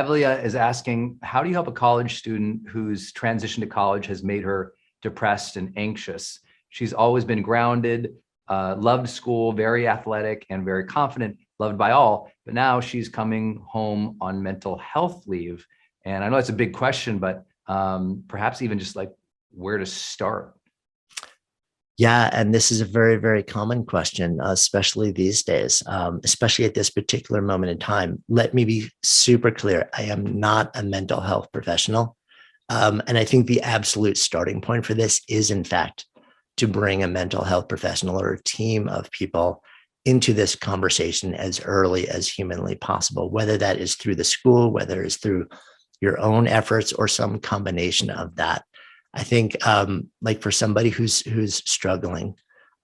Evelia is asking, how do you help a college student whose transition to college has made her depressed and anxious? She's always been grounded, loved school, very athletic and very confident, loved by all, but now she's coming home on mental health leave. And I know it's a big question, but perhaps even just like where to start. Yeah, and this is a very, very common question, especially these days, especially at this particular moment in time. Let me be super clear. I am not a mental health professional. And I think the absolute starting point for this is, in fact, to bring a mental health professional or a team of people into this conversation as early as humanly possible, whether that is through the school, whether it's through your own efforts or some combination of that. I think like for somebody who's struggling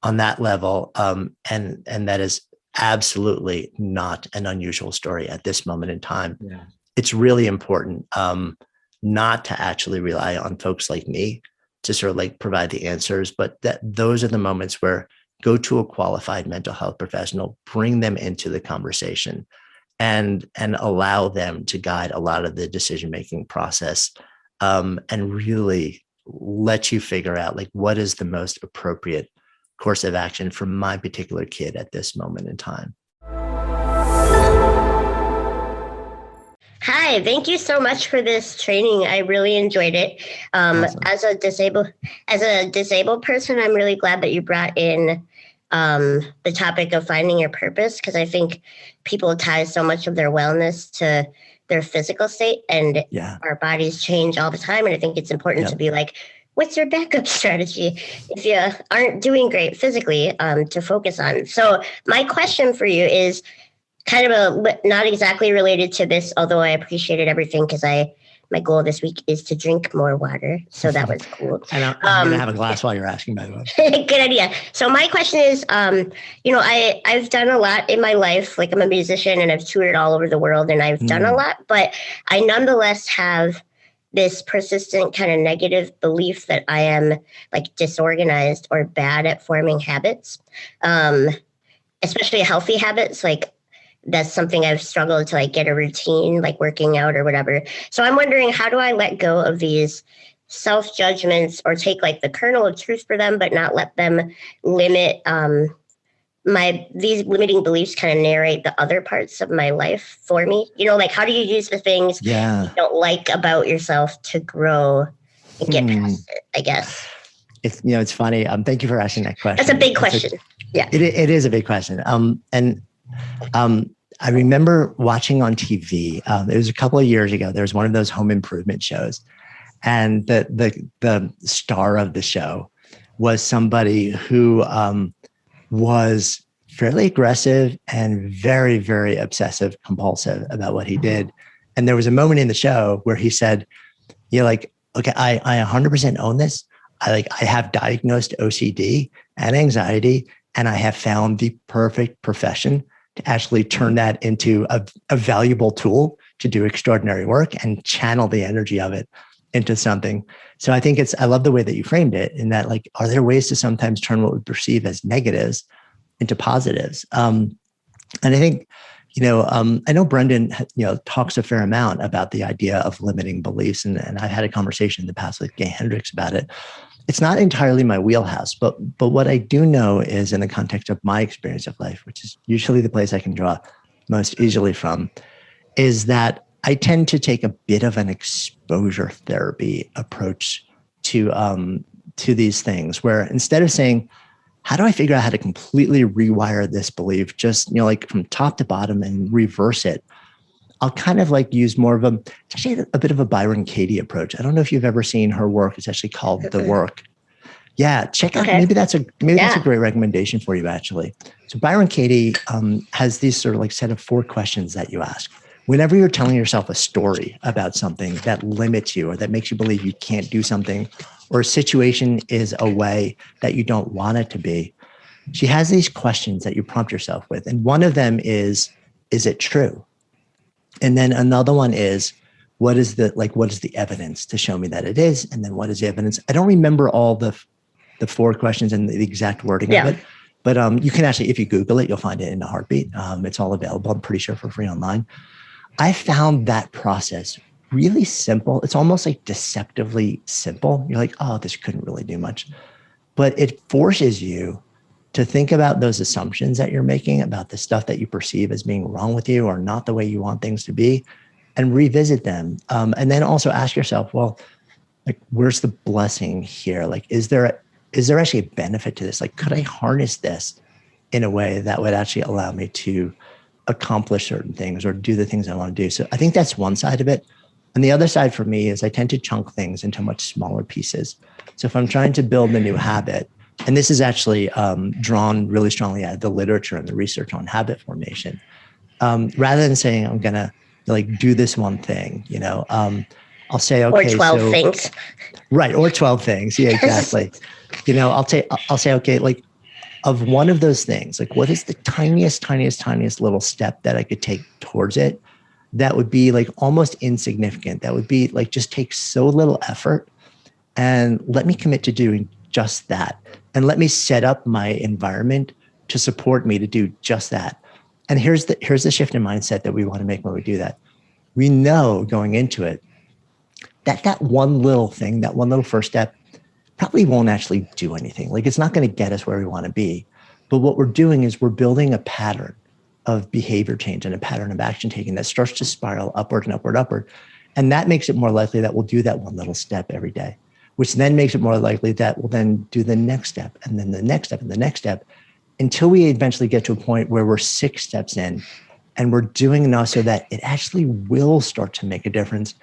on that level, and that is absolutely not an unusual story at this moment in time. Yeah. It's really important not to actually rely on folks like me to sort of like provide the answers, but that those are the moments where go to a qualified mental health professional, bring them into the conversation and allow them to guide a lot of the decision-making process, and really let you figure out like what is the most appropriate course of action for my particular kid at this moment in time. Hi, thank you so much for this training. I really enjoyed it. Awesome. As a disabled person, I'm really glad that you brought in the topic of finding your purpose, because I think people tie so much of their wellness to their physical state, and our bodies change all the time. And I think it's important to be like, what's your backup strategy if you aren't doing great physically, to focus on? So my question for you is kind of not exactly related to this, although I appreciated everything, because my goal this week is to drink more water. So that was cool. And I'm going to have a glass while you're asking, by the way. Good idea. So my question is, I've done a lot in my life. Like I'm a musician and I've toured all over the world and I've done a lot, but I nonetheless have this persistent kind of negative belief that I am like disorganized or bad at forming habits, especially healthy habits. Like that's something I've struggled to like get a routine, like working out or whatever. So I'm wondering, how do I let go of these self-judgments or take like the kernel of truth for them, but not let them limit these limiting beliefs kind of narrate the other parts of my life for me? You know, like how do you use the things you don't like about yourself to grow and get past it, I guess? It's funny. Thank you for asking that question. That's a big question. It is a big question. I remember watching on TV, it was a couple of years ago, there was one of those home improvement shows, and the star of the show was somebody who was fairly aggressive and very, very obsessive compulsive about what he did. And there was a moment in the show where he said, okay, I 100% own this. I have diagnosed OCD and anxiety, and I have found the perfect profession to actually turn that into a valuable tool to do extraordinary work and channel the energy of it into something. So I think I love the way that you framed it, in that like, are there ways to sometimes turn what we perceive as negatives into positives? And I think, I know Brendan, talks a fair amount about the idea of limiting beliefs. And I've had a conversation in the past with Gay Hendricks about it. It's not entirely my wheelhouse, but what I do know is, in the context of my experience of life, which is usually the place I can draw most easily from, is that I tend to take a bit of an exposure therapy approach to these things, where instead of saying, how do I figure out how to completely rewire this belief, just, like from top to bottom and reverse it, I'll kind of like use more of it's actually a bit of a Byron Katie approach. I don't know if you've ever seen her work. It's actually called The Work. Yeah, check out. Maybe that's a great recommendation for you, actually. So Byron Katie has these sort of like set of 4 questions that you ask. Whenever you're telling yourself a story about something that limits you or that makes you believe you can't do something, or a situation is a way that you don't want it to be, she has these questions that you prompt yourself with. And one of them is it true? And then another one is, what is the evidence to show me that it is? And then what is the evidence? I don't remember all the 4 questions and the exact wording of it, but you can actually, if you Google it, you'll find it in a heartbeat. It's all available, I'm pretty sure, for free online. I found that process really simple. It's almost like deceptively simple. You're like, oh, this couldn't really do much. But it forces you to think about those assumptions that you're making about the stuff that you perceive as being wrong with you or not the way you want things to be, and revisit them. And then also ask yourself, well, like, where's the blessing here? Like, is there actually a benefit to this? Like, could I harness this in a way that would actually allow me to accomplish certain things or do the things I want to do? So I think that's one side of it. And the other side for me is I tend to chunk things into much smaller pieces. So if I'm trying to build a new habit, and this is actually drawn really strongly out of the literature and the research on habit formation, rather than saying I'm going to like do this one thing, I'll say, okay, or 12 things. Right. Or 12 things. Yeah, exactly. I'll say, okay, like of one of those things, like what is the tiniest little step that I could take towards it that would be like almost insignificant, that would be like just take so little effort, and let me commit to doing just that. And let me set up my environment to support me to do just that. And here's the shift in mindset that we want to make when we do that. We know going into it that one little thing, that one little first step probably won't actually do anything. Like it's not going to get us where we want to be. But what we're doing is we're building a pattern of behavior change and a pattern of action taking that starts to spiral upward and upward, upward. And that makes it more likely that we'll do that one little step every day, which then makes it more likely that we'll then do the next step and then the next step and the next step until we eventually get to a point where we're 6 steps in and we're doing enough so that it actually will start to make a difference.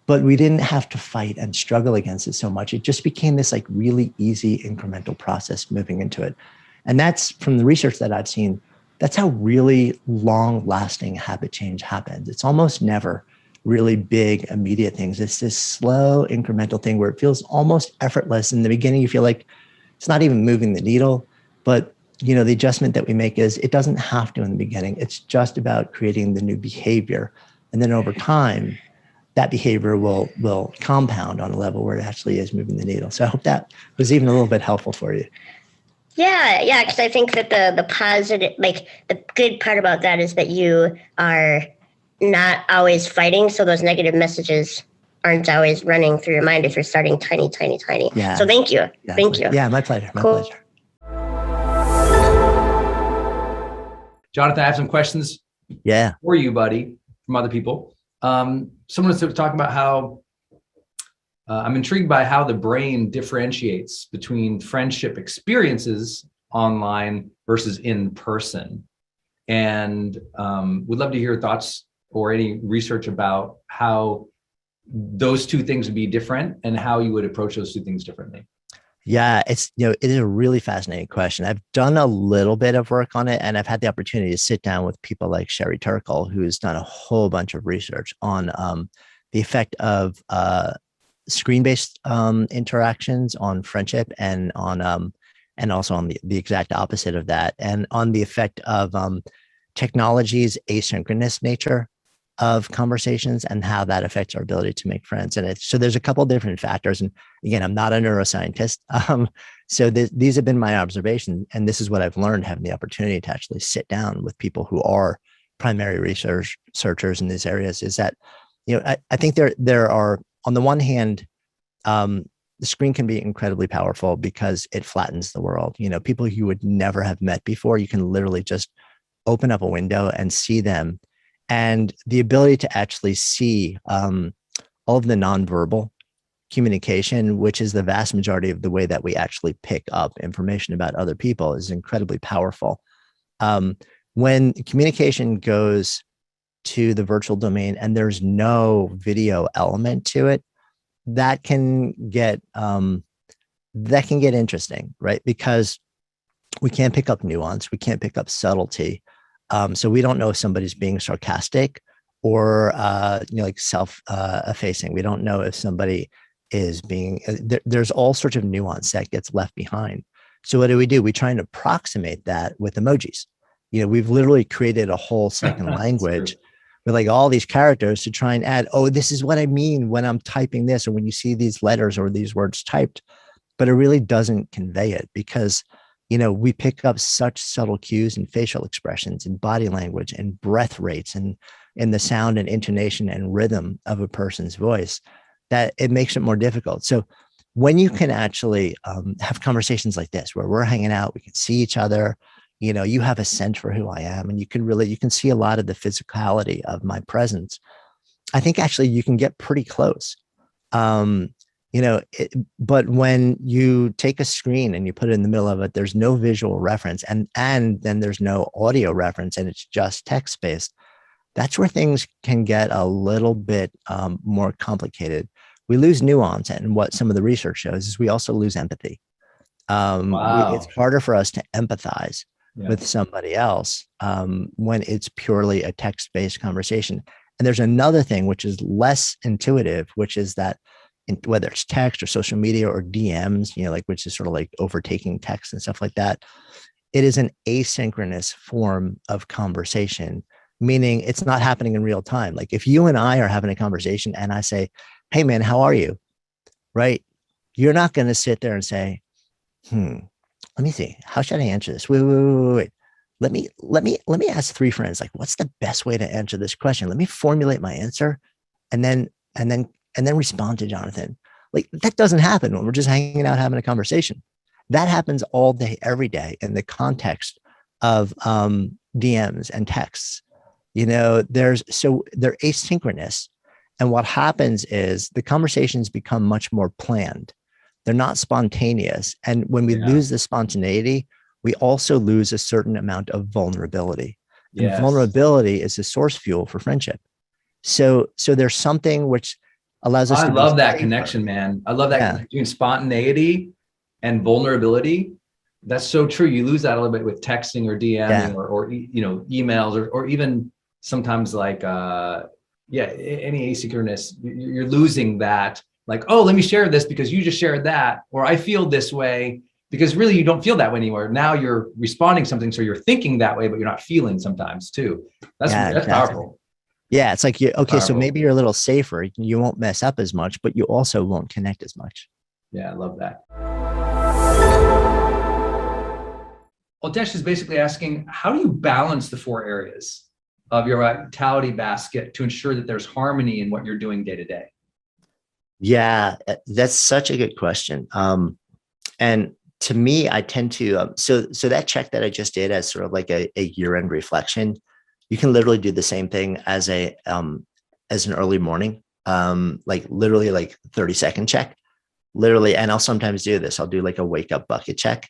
But we didn't have to fight and struggle against it so much. It just became this like really easy incremental process moving into it. And that's from the research that I've seen, that's how really long lasting habit change happens. It's almost never really big, immediate things. It's this slow incremental thing where it feels almost effortless. In the beginning, you feel like it's not even moving the needle, but the adjustment that we make is it doesn't have to in the beginning. It's just about creating the new behavior. And then over time, that behavior will compound on a level where it actually is moving the needle. So I hope that was even a little bit helpful for you. Yeah, because I think that the positive, like the good part about that is that you are not always fighting. So those negative messages aren't always running through your mind if you're starting tiny. Yeah. So thank you. Exactly. Thank you. Yeah, my pleasure. Cool. Jonathan, I have some questions for you, buddy, from other people. Someone was talking about how I'm intrigued by how the brain differentiates between friendship experiences online versus in person. And would love to hear thoughts or any research about how those two things would be different and how you would approach those two things differently. Yeah, it is a really fascinating question. I've done a little bit of work on it, and I've had the opportunity to sit down with people like Sherry Turkle, who's done a whole bunch of research on the effect of screen-based interactions on friendship, and on and also on the exact opposite of that, and on the effect of technology's asynchronous nature of conversations and how that affects our ability to make friends. And so there's a couple of different factors. And again, I'm not a neuroscientist. So these have been my observations. And this is what I've learned having the opportunity to actually sit down with people who are primary researchers in these areas, is that, I think there are, on the one hand, the screen can be incredibly powerful because it flattens the world. People you would never have met before, you can literally just open up a window and see them. And the ability to actually see all of the nonverbal communication, which is the vast majority of the way that we actually pick up information about other people, is incredibly powerful. When communication goes to the virtual domain and there's no video element to it, that can get interesting, right? Because we can't pick up nuance, we can't pick up subtlety. So we don't know if somebody's being sarcastic or like self-effacing. We don't know if somebody is being. There's all sorts of nuance that gets left behind. So what do? We try and approximate that with emojis. We've literally created a whole second language with like all these characters to try and add, oh, this is what I mean when I'm typing this, or when you see these letters or these words typed, but it really doesn't convey it because we pick up such subtle cues and facial expressions and body language and breath rates and in the sound and intonation and rhythm of a person's voice that it makes it more difficult. So when you can actually have conversations like this, where we're hanging out, we can see each other, you have a sense for who I am, and you can see a lot of the physicality of my presence. I think actually you can get pretty close. But when you take a screen and you put it in the middle of it, there's no visual reference, and then there's no audio reference, and it's just text based. That's where things can get a little bit more complicated. We lose nuance, and what some of the research shows is we also lose empathy. It's harder for us to empathize with somebody else when it's purely a text-based conversation. And there's another thing which is less intuitive, which is that whether it's text or social media or DMs, which is sort of like overtaking text and stuff like that, it is an asynchronous form of conversation, meaning it's not happening in real time. Like if you and I are having a conversation and I say, "Hey man, how are you?" Right? You're not going to sit there and say, let me see, how should I answer this? Wait. Let me ask 3 friends, like, what's the best way to answer this question? Let me formulate my answer and then respond to Jonathan. Like that doesn't happen when we're just hanging out, having a conversation. That happens all day, every day in the context of DMs and texts. They're asynchronous. And what happens is the conversations become much more planned. They're not spontaneous. And when we lose the spontaneity, we also lose a certain amount of vulnerability. And vulnerability is the source fuel for friendship. So there's something which allows us to love that connection, man. I love that between spontaneity and vulnerability. That's so true. You lose that a little bit with texting or DMing or emails or even sometimes like any asynchronous. You're losing that. Like, oh, let me share this because you just shared that, or I feel this way, because really you don't feel that way anymore. Now you're responding something, so you're thinking that way, but you're not feeling sometimes too. That's powerful. Yeah, it's like so maybe you're a little safer. You won't mess up as much, but you also won't connect as much. Yeah, I love that. Well, Desh is basically asking, how do you balance the 4 areas of your vitality basket to ensure that there's harmony in what you're doing day to day? Yeah, that's such a good question. And to me, I tend to, so that check that I just did as sort of like a year-end reflection, you can literally do the same thing as an early morning, like literally like 30-second check, literally. And I'll sometimes do this. I'll do like a wake up bucket check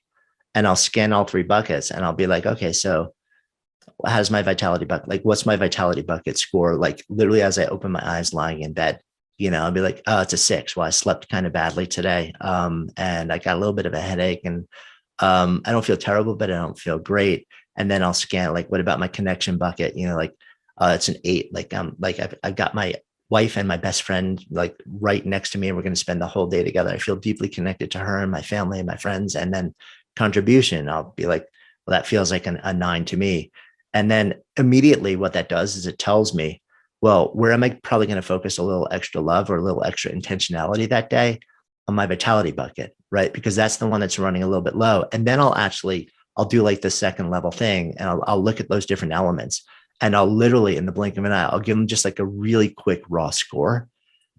and I'll scan all 3 buckets and I'll be like, okay, so how's my vitality bucket? Like, what's my vitality bucket score? Like literally as I open my eyes lying in bed, I'll be like, oh, it's a 6. Well, I slept kind of badly today. And I got a little bit of a headache and I don't feel terrible, but I don't feel great. And then I'll scan, like, what about my connection bucket? It's an 8. Like, I've got my wife and my best friend, like right next to me, and we're going to spend the whole day together. I feel deeply connected to her and my family and my friends. And then contribution, I'll be like, well, that feels like a 9 to me. And then immediately what that does is it tells me, well, where am I probably going to focus a little extra love or a little extra intentionality that day? On my vitality bucket, right? Because that's the one that's running a little bit low. And then I'll do like the second level thing and I'll look at those different elements and I'll literally in the blink of an eye, I'll give them just like a really quick raw score,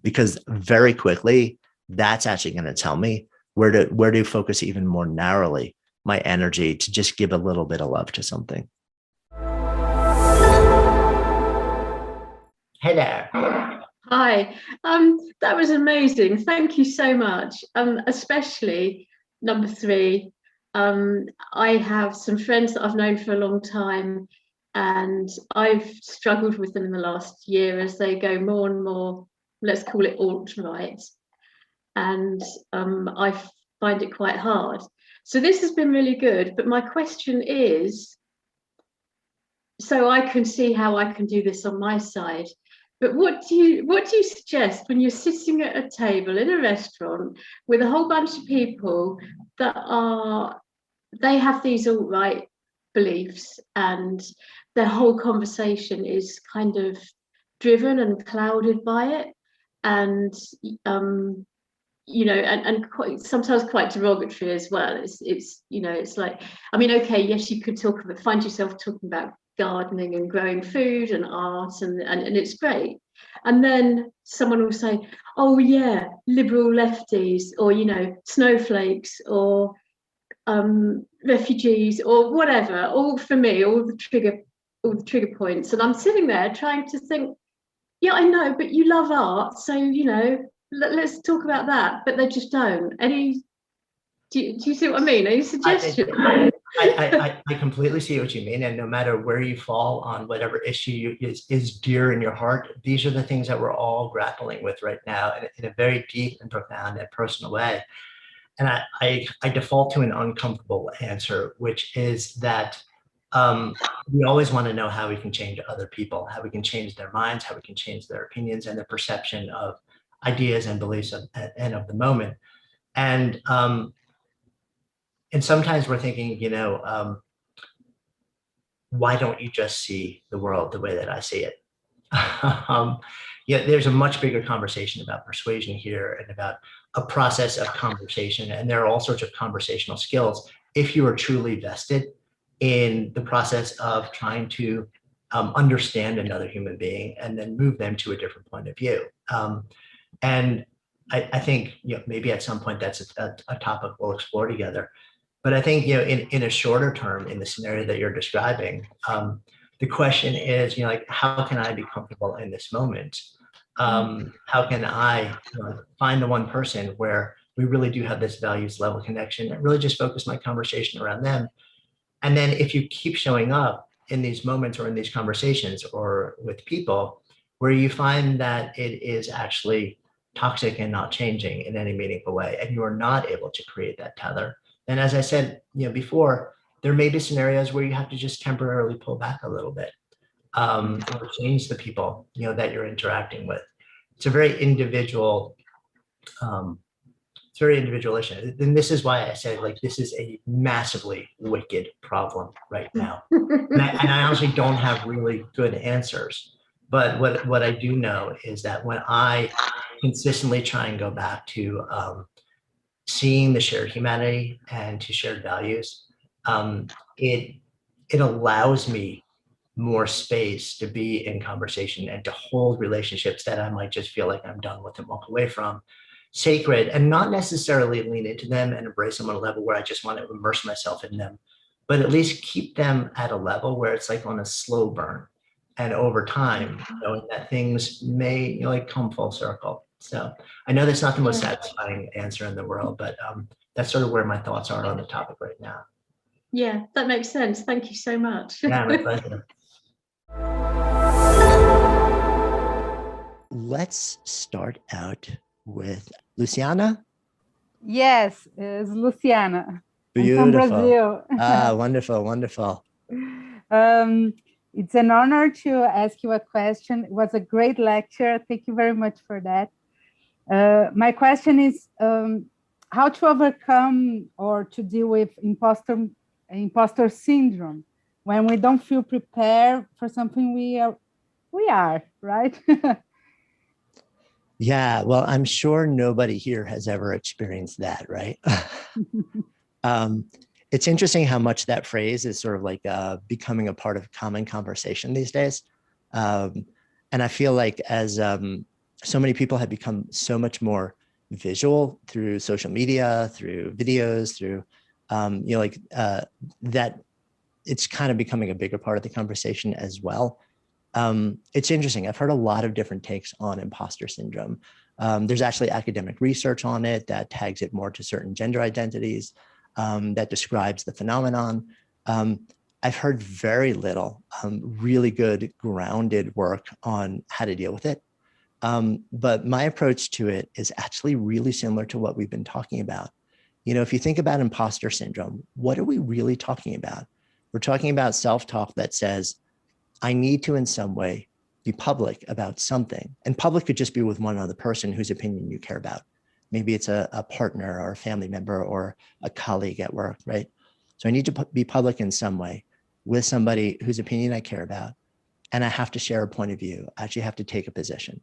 because very quickly that's actually going to tell me where to focus even more narrowly my energy to just give a little bit of love to something. Hey there. Hi, that was amazing. Thank you so much. Especially number 3. I have some friends that I've known for a long time, and I've struggled with them in the last year as they go more and more, let's call it alt-right. And I find it quite hard. So this has been really good. But my question is, so I can see how I can do this on my side. But what do you suggest when you're sitting at a table in a restaurant with a whole bunch of people that they have these alt-right beliefs and their whole conversation is kind of driven and clouded by it, and and quite, sometimes quite derogatory as well. It's like, I mean, okay, yes, you could find yourself talking about gardening and growing food and art, and it's great. And then someone will say, oh yeah, liberal lefties, or snowflakes, or refugees, or whatever. All for me, all the trigger points. And I'm sitting there trying to think, yeah, I know, but you love art, so let's talk about that. But they just don't. Do you see what I mean? Any suggestions? I completely see what you mean. And no matter where you fall on whatever issue is dear in your heart, these are the things that we're all grappling with right now in a very deep and profound and personal way. And I default to an uncomfortable answer, which is that we always want to know how we can change other people, how we can change their minds, how we can change their opinions and their perception of ideas and beliefs and of the moment. And sometimes we're thinking, why don't you just see the world the way that I see it? There's a much bigger conversation about persuasion here and about a process of conversation. And there are all sorts of conversational skills if you are truly vested in the process of trying to understand another human being and then move them to a different point of view. And I think maybe at some point that's a topic we'll explore together. But I think in a shorter term, in the scenario that you're describing, the question is like, how can I be comfortable in this moment? How can I find the one person where we really do have this values level connection and really just focus my conversation around them? And then if you keep showing up in these moments or in these conversations or with people where you find that it is actually toxic and not changing in any meaningful way, and you are not able to create that tether, then as I said before, there may be scenarios where you have to just temporarily pull back a little bit or change the people that you're interacting with. It's a very individual issue. And this is why I said, like, this is a massively wicked problem right now. And I honestly don't have really good answers. But what I do know is that when I consistently try and go back to seeing the shared humanity and to shared values, it allows me more space to be in conversation and to hold relationships that I might just feel like I'm done with and walk away from sacred, and not necessarily lean into them and embrace them on a level where I just want to immerse myself in them, but at least keep them at a level where it's like on a slow burn. And over time, knowing that things may like come full circle. So I know that's not the most satisfying answer in the world, but that's sort of where my thoughts are on the topic right now. Yeah, that makes sense. Thank you so much. Yeah, my pleasure. Let's start out with Luciana. Yes, it's Luciana. Beautiful. I'm from Brazil. Wonderful, wonderful. It's an honor to ask you a question. It was a great lecture. Thank you very much for that. My question is how to overcome or to deal with imposter syndrome when we don't feel prepared for something we are, right? Yeah, well, I'm sure nobody here has ever experienced that, right? It's interesting how much that phrase is sort of like becoming a part of common conversation these days. And I feel like as so many people have become so much more visual through social media, through videos, through, that it's kind of becoming a bigger part of the conversation as well. It's interesting. I've heard a lot of different takes on imposter syndrome. There's actually academic research on it that tags it more to certain gender identities, that describes the phenomenon. I've heard very little really good grounded work on how to deal with it. But my approach to it is actually really similar to what we've been talking about. If you think about imposter syndrome, what are we really talking about? We're talking about self-talk that says, I need to in some way be public about something. And public could just be with one other person whose opinion you care about. Maybe it's a partner or a family member or a colleague at work, right? So I need to be public in some way with somebody whose opinion I care about. And I have to share a point of view. I actually have to take a position,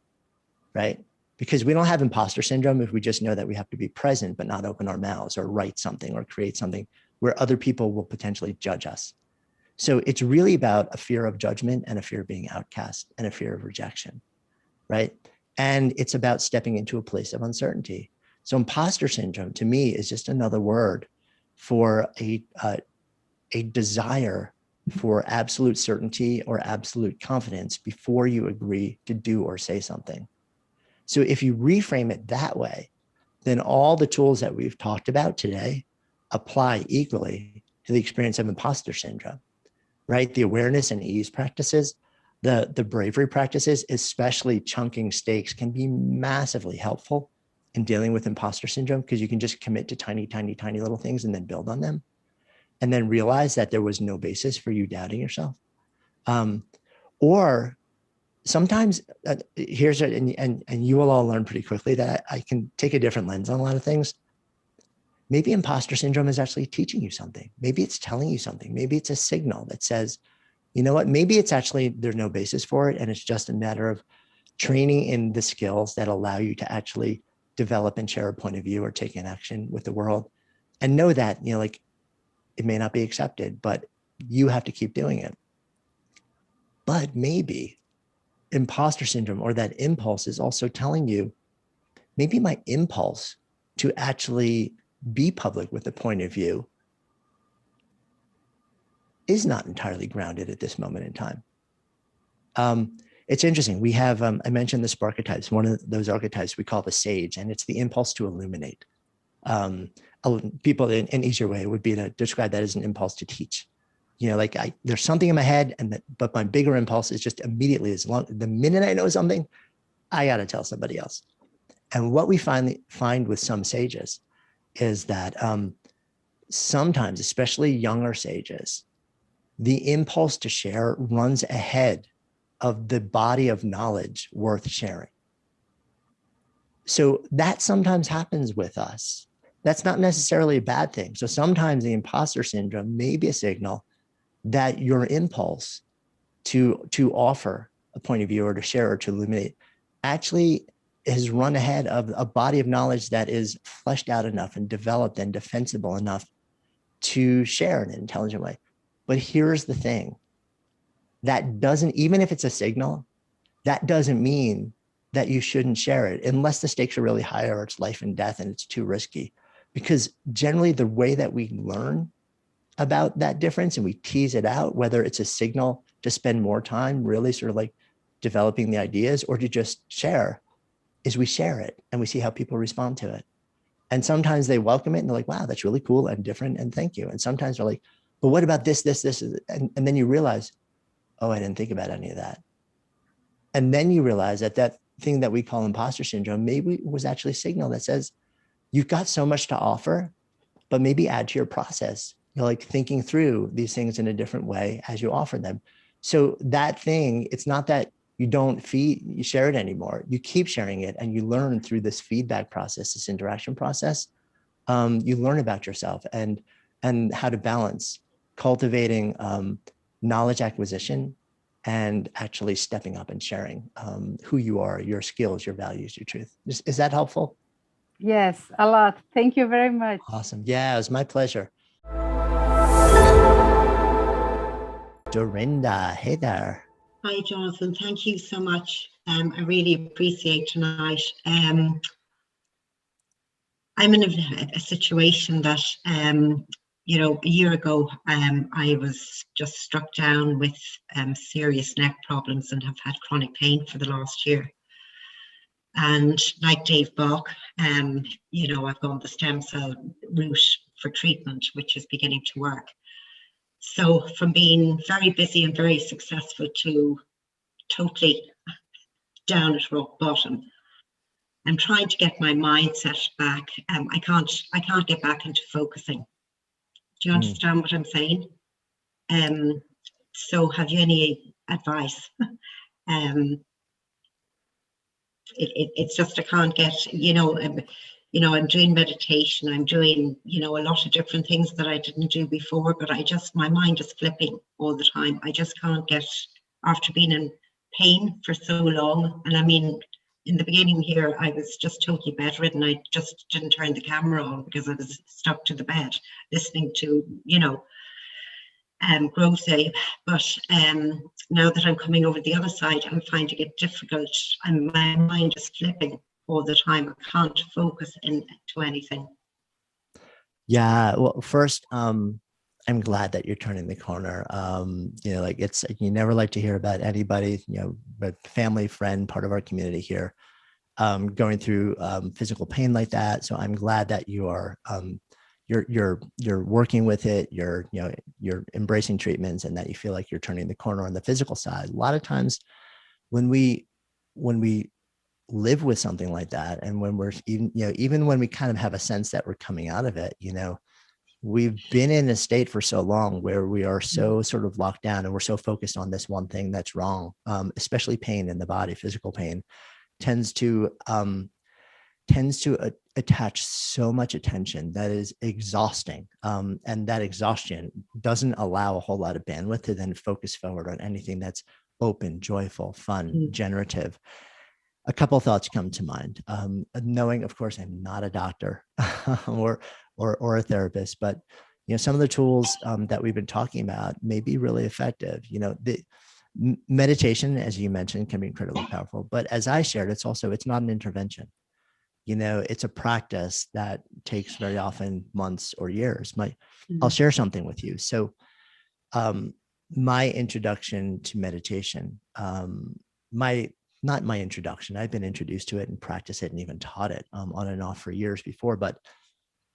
right? Because we don't have imposter syndrome if we just know that we have to be present, but not open our mouths or write something or create something where other people will potentially judge us. So it's really about a fear of judgment and a fear of being outcast and a fear of rejection, right? And it's about stepping into a place of uncertainty. So imposter syndrome to me is just another word for a desire for absolute certainty or absolute confidence before you agree to do or say something. So if you reframe it that way, then all the tools that we've talked about today apply equally to the experience of imposter syndrome, right? The awareness and ease practices, the bravery practices, especially chunking stakes, can be massively helpful in dealing with imposter syndrome, because you can just commit to tiny, tiny, tiny little things and then build on them, and then realize that there was no basis for you doubting yourself. Or sometimes and you will all learn pretty quickly that I can take a different lens on a lot of things. Maybe imposter syndrome is actually teaching you something. Maybe it's telling you something. Maybe it's a signal that says, you know what, maybe it's actually, there's no basis for it. And it's just a matter of training in the skills that allow you to actually develop and share a point of view or take an action with the world, and know that, you know, like, it may not be accepted, but you have to keep doing it. But maybe imposter syndrome or that impulse is also telling you, maybe my impulse to actually be public with a point of view is not entirely grounded at this moment in time. It's interesting. We have, I mentioned the spark archetypes. One of those archetypes we call the sage, and it's the impulse to illuminate. People in an easier way would be to describe that as an impulse to teach. You know, like there's something in my head, but my bigger impulse is just immediately, the minute I know something, I got to tell somebody else. And what we find with some sages is that sometimes, especially younger sages, the impulse to share runs ahead of the body of knowledge worth sharing. So that sometimes happens with us. That's not necessarily a bad thing. So sometimes the imposter syndrome may be a signal that your impulse to offer a point of view or to share or to illuminate actually has run ahead of a body of knowledge that is fleshed out enough and developed and defensible enough to share in an intelligent way. But here's the thing. That doesn't, even if it's a signal, that doesn't mean that you shouldn't share it unless the stakes are really high or it's life and death and it's too risky. Because generally the way that we learn about that difference and we tease it out, whether it's a signal to spend more time really sort of like developing the ideas or to just share, is we share it and we see how people respond to it. And sometimes they welcome it and they're like, wow, that's really cool and different and thank you. And sometimes they're like, but what about this? And then you realize, oh, I didn't think about any of that. And then you realize that that thing that we call imposter syndrome maybe was actually a signal that says, you've got so much to offer, but maybe add to your process. You're like thinking through these things in a different way as you offer them. So that thing, it's not that you share it anymore. You keep sharing it and you learn through this feedback process, this interaction process. You learn about yourself and how to balance cultivating knowledge acquisition and actually stepping up and sharing who you are, your skills, your values, your truth. Is that helpful? Yes, a lot. Thank you very much. Awesome. Yeah, it was my pleasure. Dorinda, hey there. Hi, Jonathan. Thank you so much. I really appreciate tonight. I'm in a situation that, you know, a year ago, I was just struck down with serious neck problems and have had chronic pain for the last year. And like Dave Bach, you know, I've gone the stem cell route for treatment, which is beginning to work. So from being very busy and very successful to totally down at rock bottom, I'm trying to get my mindset back. I can't get back into focusing. Do you understand what I'm saying? So have you any advice? It's just I can't get, you know, I'm doing meditation, I'm doing, you know, a lot of different things that I didn't do before, but my mind is flipping all the time. I just can't get, after being in pain for so long, and I mean, in the beginning here, I was just totally bedridden. I just didn't turn the camera on because I was stuck to the bed listening to, GrowthDay. But now that I'm coming over the other side, I'm finding it difficult, and my mind is flipping all the time. I can't focus into anything. Yeah. Well, first, I'm glad that you're turning the corner. You never like to hear about anybody, but family, friend, part of our community here, going through physical pain like that. So I'm glad that you are, you're working with it. You're embracing treatments, and that you feel like you're turning the corner on the physical side. A lot of times, when we live with something like that, and when we're even when we kind of have a sense that we're coming out of it, we've been in a state for so long where we are so sort of locked down, and we're so focused on this one thing that's wrong, especially pain in the body. Physical pain tends to attach so much attention that is exhausting. And that exhaustion doesn't allow a whole lot of bandwidth to then focus forward on anything that's open, joyful, fun, generative. A couple of thoughts come to mind. Knowing, of course, I'm not a doctor or a therapist, but some of the tools that we've been talking about may be really effective. The meditation, as you mentioned, can be incredibly powerful. But as I shared, it's not an intervention. It's a practice that takes very often months or years. I'll share something with you. So, my introduction to meditation, not my introduction. I've been introduced to it and practiced it and even taught it on and off for years before. But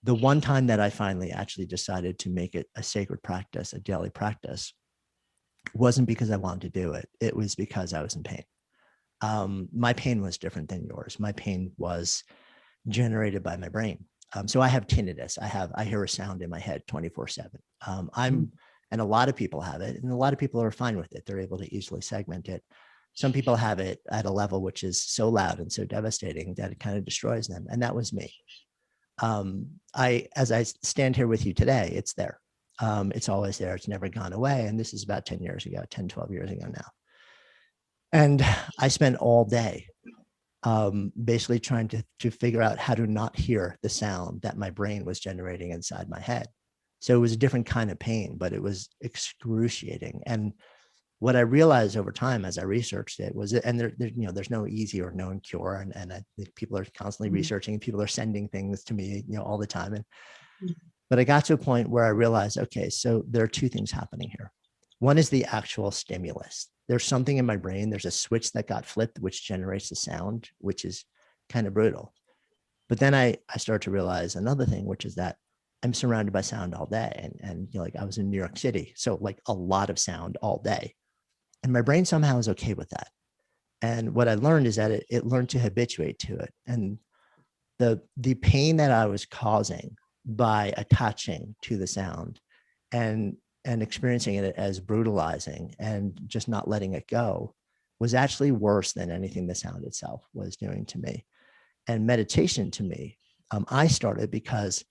the one time that I finally actually decided to make it a sacred practice, a daily practice, wasn't because I wanted to do it. It was because I was in pain. My pain was different than yours. My pain was generated by my brain. So I have tinnitus. I hear a sound in my head 24/7. And a lot of people have it, and a lot of people are fine with it. They're able to easily segment it. Some people have it at a level which is so loud and so devastating that it kind of destroys them. And that was me. As I stand here with you today, it's there. It's always there. It's never gone away. And this is about 10 years ago, 10, 12 years ago now. And I spent all day basically trying to figure out how to not hear the sound that my brain was generating inside my head. So it was a different kind of pain, but it was excruciating. And what I realized over time as I researched it was, and there's no easy or known cure, and I think people are constantly researching, people are sending things to me, all the time. But I got to a point where I realized, okay, so there are two things happening here. One is the actual stimulus. There's something in my brain. There's a switch that got flipped, which generates the sound, which is kind of brutal. But then I started to realize another thing, which is that I'm surrounded by sound all day. And I was in New York City, so a lot of sound all day. And my brain somehow is okay with that. And what I learned is that it learned to habituate to it. And the pain that I was causing by attaching to the sound and experiencing it as brutalizing and just not letting it go was actually worse than anything the sound itself was doing to me. And meditation to me, I started because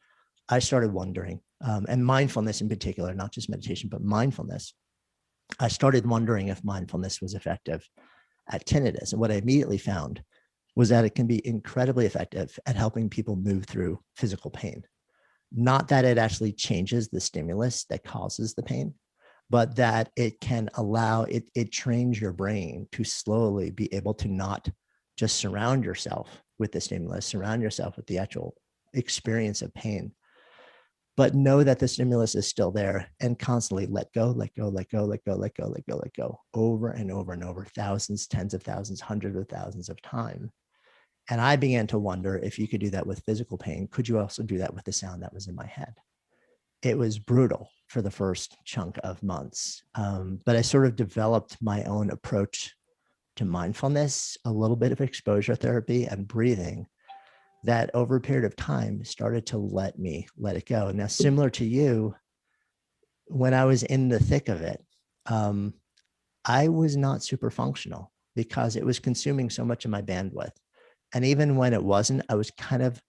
I started wondering, and mindfulness in particular, not just meditation, but mindfulness. I started wondering if mindfulness was effective at tinnitus. And what I immediately found was that it can be incredibly effective at helping people move through physical pain. Not that it actually changes the stimulus that causes the pain, but that it can allow it trains your brain to slowly be able to not just surround yourself with the stimulus, surround yourself with the actual experience of pain, but know that the stimulus is still there, and constantly let go, let go, let go, let go, let go, let go, let go, over and over and over, thousands, tens of thousands, hundreds of thousands of times. And I began to wonder, if you could do that with physical pain, could you also do that with the sound that was in my head? It was brutal for the first chunk of months. But I sort of developed my own approach to mindfulness, a little bit of exposure therapy and breathing, that over a period of time started to let it go. Now, similar to you, when I was in the thick of it, I was not super functional because it was consuming so much of my bandwidth. And even when it wasn't, I was kind of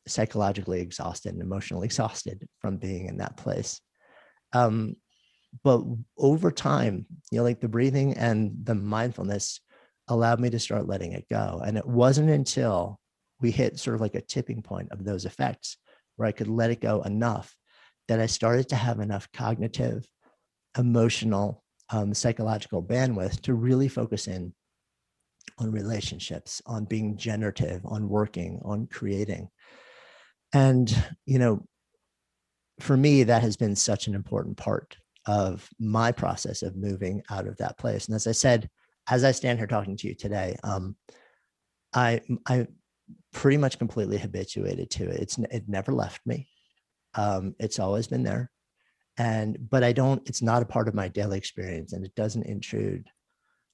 psychologically exhausted and emotionally exhausted from being in that place. But over time, the breathing and the mindfulness allowed me to start letting it go. And it wasn't until we hit sort of like a tipping point of those effects where I could let it go enough that I started to have enough cognitive, emotional, psychological bandwidth to really focus in on relationships, on being generative, on working, on creating. And, for me, that has been such an important part of my process of moving out of that place. And as I said, as I stand here talking to you today, I pretty much completely habituated to it. It never left me. It's always been there. But it's not a part of my daily experience, and it doesn't intrude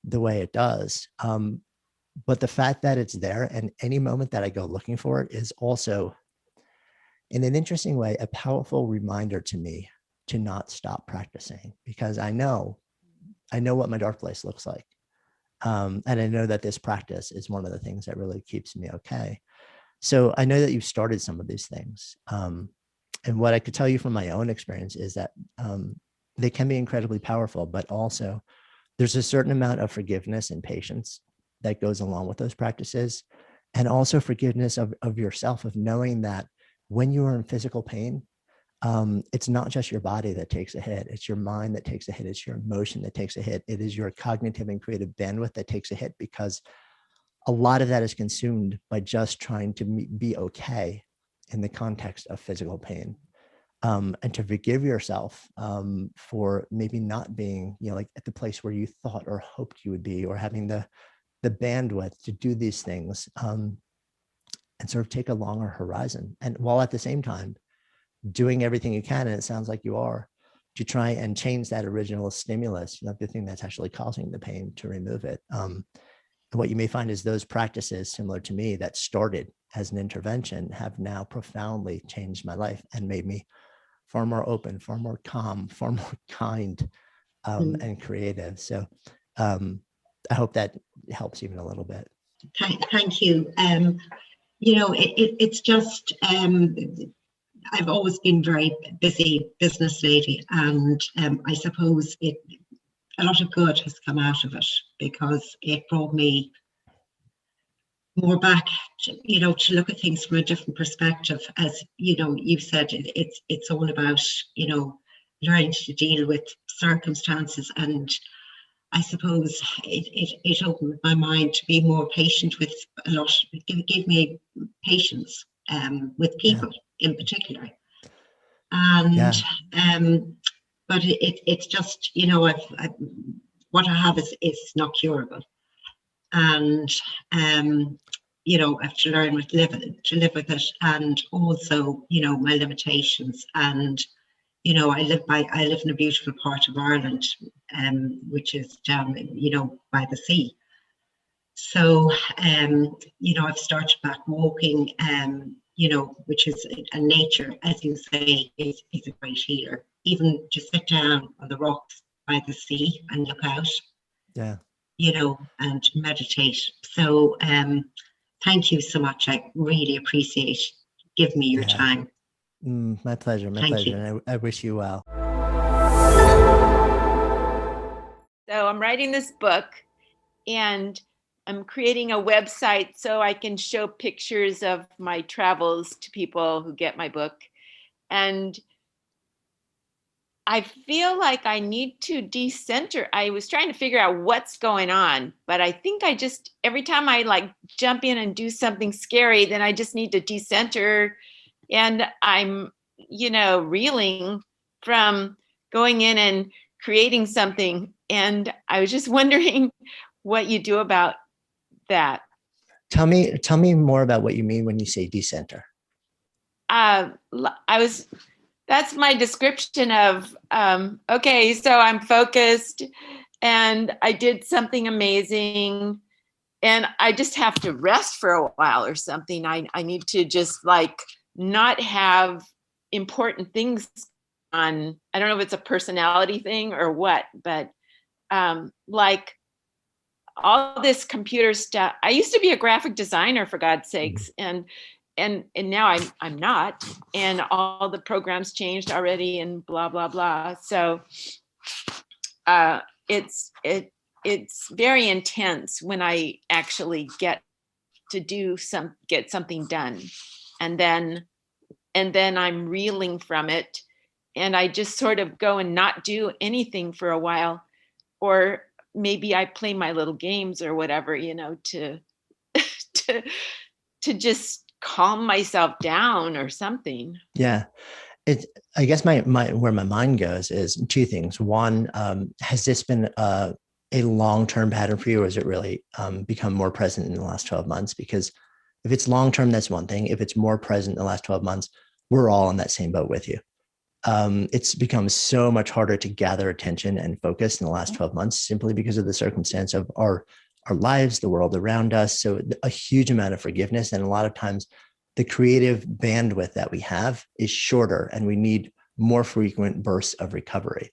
the way it does. But the fact that it's there, and any moment that I go looking for it, is also, in an interesting way, a powerful reminder to me to not stop practicing, because I know what my dark place looks like. And I know that this practice is one of the things that really keeps me okay. So I know that you've started some of these things. And what I could tell you from my own experience is that they can be incredibly powerful, but also there's a certain amount of forgiveness and patience that goes along with those practices. And also forgiveness of yourself, of knowing that when you are in physical pain, it's not just your body that takes a hit. It's your mind that takes a hit. It's your emotion that takes a hit. It is your cognitive and creative bandwidth that takes a hit, because a lot of that is consumed by just trying to be okay in the context of physical pain. And to forgive yourself for maybe not being, like at the place where you thought or hoped you would be, or having the bandwidth to do these things, and sort of take a longer horizon. And while at the same time doing everything you can, and it sounds like you are, to try and change that original stimulus, the thing that's actually causing the pain, to remove it. And what you may find is those practices, similar to me, that started as an intervention, have now profoundly changed my life and made me far more open, far more calm, far more kind, and creative. So I hope that helps even a little bit. Thank you. It's just, I've always been very busy business lady, and I suppose a lot of good has come out of it, because it brought me more back to look at things from a different perspective. As you've said, it's all about learning to deal with circumstances, and I suppose it opened my mind to be more patient with give me patience with people in particular. And but it's just what I have is not curable, and I have to learn to live with it, and also my limitations. And I live in a beautiful part of Ireland, which is down by the sea. So I've started back walking, which is a nature, as you say, is a great healer. Even just sit down on the rocks by the sea and look out, and meditate. So thank you so much. I really appreciate giving me your time. My pleasure. My pleasure. And I wish you well. So I'm writing this book, and I'm creating a website so I can show pictures of my travels to people who get my book. And I feel like I need to decenter. I was trying to figure out what's going on, but I think every time I jump in and do something scary, then I just need to decenter. And I'm, reeling from going in and creating something. And I was just wondering what you do about that. Tell me more about what you mean when you say decenter. That's my description of, okay, so I'm focused and I did something amazing and I just have to rest for a while or something. I need to just not have important things on. I don't know if it's a personality thing or what, but all this computer stuff. I used to be a graphic designer, for God's sakes, and now I'm not, and all the programs changed already and blah blah blah. So it's very intense when I actually get something done. And then I'm reeling from it. And I just sort of go and not do anything for a while. Or maybe I play my little games or whatever, to to just calm myself down or something. Yeah. I guess my where my mind goes is two things. One, has this been a long-term pattern for you, or has it really become more present in the last 12 months? Because if it's long-term, that's one thing. If it's more present in the last 12 months, we're all in that same boat with you. It's become so much harder to gather attention and focus in the last 12 months simply because of the circumstance of our lives, the world around us. So a huge amount of forgiveness. And a lot of times the creative bandwidth that we have is shorter and we need more frequent bursts of recovery.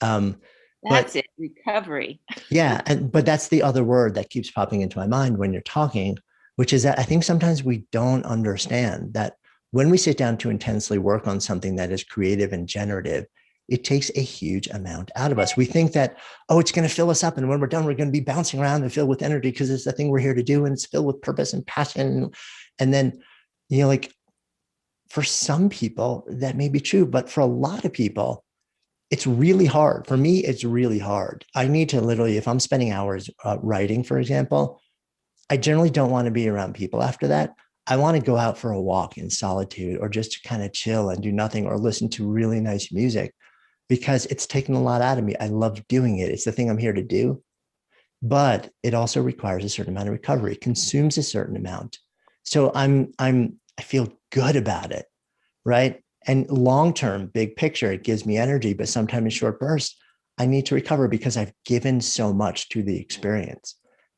That's it, recovery. Yeah. But that's the other word that keeps popping into my mind when you're talking, which is that I think sometimes we don't understand that when we sit down to intensely work on something that is creative and generative, it takes a huge amount out of us. We think that, oh, it's going to fill us up. And when we're done, we're going to be bouncing around and filled with energy because it's the thing we're here to do. And it's filled with purpose and passion. And then, like for some people that may be true, but for a lot of people, it's really hard. For me, it's really hard. I need to literally, if I'm spending hours writing, for example, I generally don't want to be around people after that. I want to go out for a walk in solitude or just to kind of chill and do nothing or listen to really nice music because it's taken a lot out of me. I love doing it. It's the thing I'm here to do, but it also requires a certain amount of recovery, consumes a certain amount. So I feel good about it, right? And long-term, big picture, it gives me energy, but sometimes in short bursts, I need to recover because I've given so much to the experience.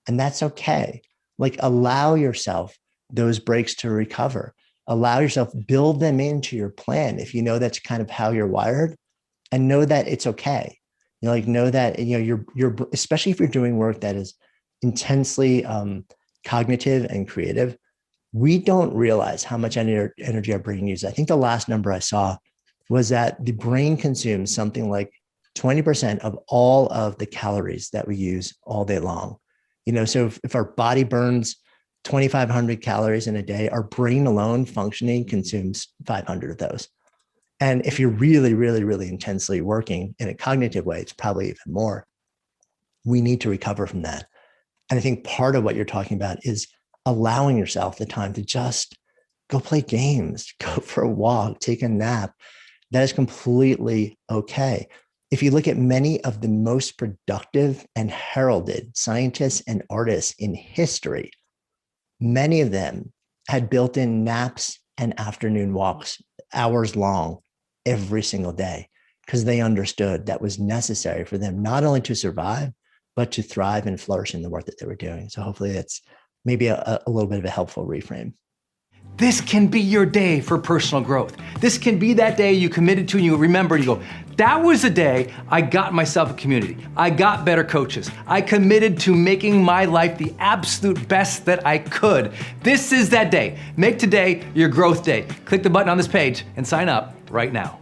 And that's okay. Like allow yourself those breaks to recover. Allow yourself, build them into your plan. If you know that's kind of how you're wired, and know that it's okay. Know that, you're, especially if you're doing work that is intensely cognitive and creative, we don't realize how much energy our brain uses. I think the last number I saw was that the brain consumes something like 20% of all of the calories that we use all day long. So if our body burns 2,500 calories in a day, our brain alone functioning consumes 500 of those. And if you're really, really, really intensely working in a cognitive way, it's probably even more. We need to recover from that. And I think part of what you're talking about is allowing yourself the time to just go play games, go for a walk, take a nap. That is completely okay. If you look at many of the most productive and heralded scientists and artists in history, many of them had built-in naps and afternoon walks, hours long, every single day, because they understood that was necessary for them, not only to survive, but to thrive and flourish in the work that they were doing. So hopefully that's maybe a little bit of a helpful reframe. This can be your day for personal growth. This can be that day you committed to and you remember and you go, that was the day I got myself a community. I got better coaches. I committed to making my life the absolute best that I could. This is that day. Make today your growth day. Click the button on this page and sign up right now.